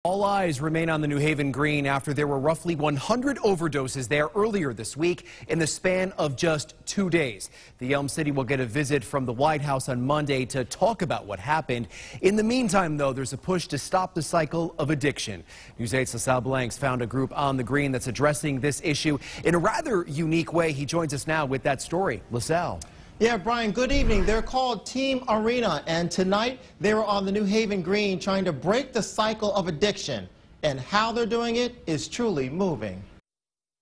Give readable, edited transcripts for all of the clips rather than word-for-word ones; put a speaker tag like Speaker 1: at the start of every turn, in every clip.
Speaker 1: All eyes remain on the New Haven Green after there were roughly 100 overdoses there earlier this week in the span of just 2 days. The Elm City will get a visit from the White House on Monday to talk about what happened. In the meantime, though, there's a push to stop the cycle of addiction. News 8's LaSalle Blanks found a group on the Green that's addressing this issue in a rather unique way. He joins us now with that story. LaSalle.
Speaker 2: Yeah, Brian, good evening. They're called Team Arena, and tonight they were on the New Haven Green trying to break the cycle of addiction. And how they're doing it is truly moving.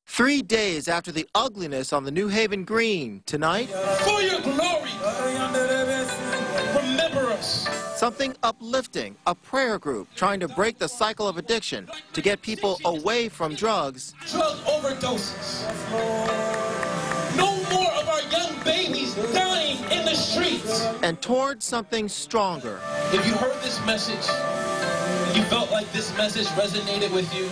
Speaker 3: 3 days after the ugliness on the New Haven Green, tonight,
Speaker 4: for your glory, remember us.
Speaker 3: Something uplifting, a prayer group trying to break the cycle of addiction to get people away from drugs.
Speaker 4: Drug overdoses. No more of our young babies dying in the streets.
Speaker 3: And towards something stronger.
Speaker 4: If you heard this message, you felt like this message resonated with you,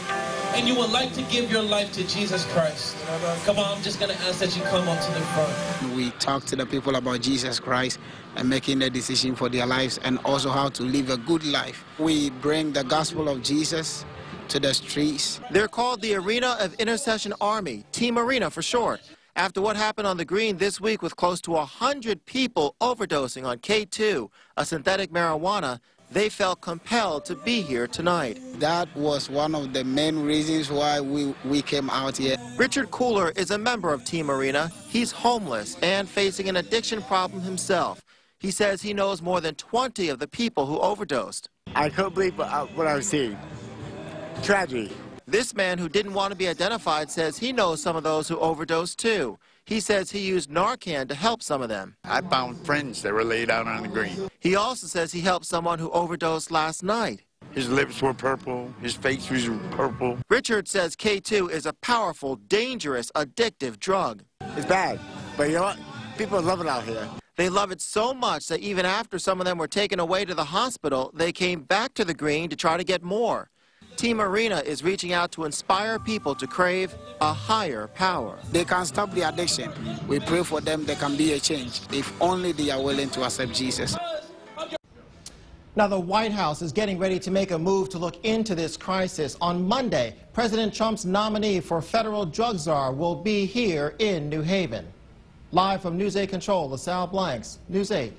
Speaker 4: and you would like to give your life to Jesus Christ, come on, I'm just going to ask that you come up to the front.
Speaker 5: We talk to the people about Jesus Christ and making a decision for their lives and also how to live a good life. We bring the gospel of Jesus to the streets.
Speaker 3: They're called the Arena of Intercession Army, Team Arena for short. After what happened on the Green this week with close to 100 people overdosing on K2, a synthetic marijuana, they felt compelled to be here tonight.
Speaker 5: That was one of the main reasons why we came out here.
Speaker 3: Richard Cooler is a member of Team Arena. He's homeless and facing an addiction problem himself. He says he knows more than 20 of the people who overdosed.
Speaker 6: I couldn't believe what I was seeing. Tragedy.
Speaker 3: This man who didn't want to be identified says he knows some of those who overdosed too. He says he used Narcan to help some of them.
Speaker 7: I found friends that were laid out on the green.
Speaker 3: He also says he helped someone who overdosed last night.
Speaker 7: His lips were purple, his face was purple.
Speaker 3: Richard says K2 is a powerful, dangerous, addictive drug.
Speaker 6: It's bad, but you know what? People love it out here.
Speaker 3: They love it so much that even after some of them were taken away to the hospital, they came back to the Green to try to get more. Team Arena is reaching out to inspire people to crave a higher power.
Speaker 5: They can stop the addiction. We pray for them there can be a change if only they are willing to accept Jesus.
Speaker 2: Now, the White House is getting ready to make a move to look into this crisis. On Monday, President Trump's nominee for federal drug czar will be here in New Haven. Live from News 8 Control, LaSalle Blanks, News 8.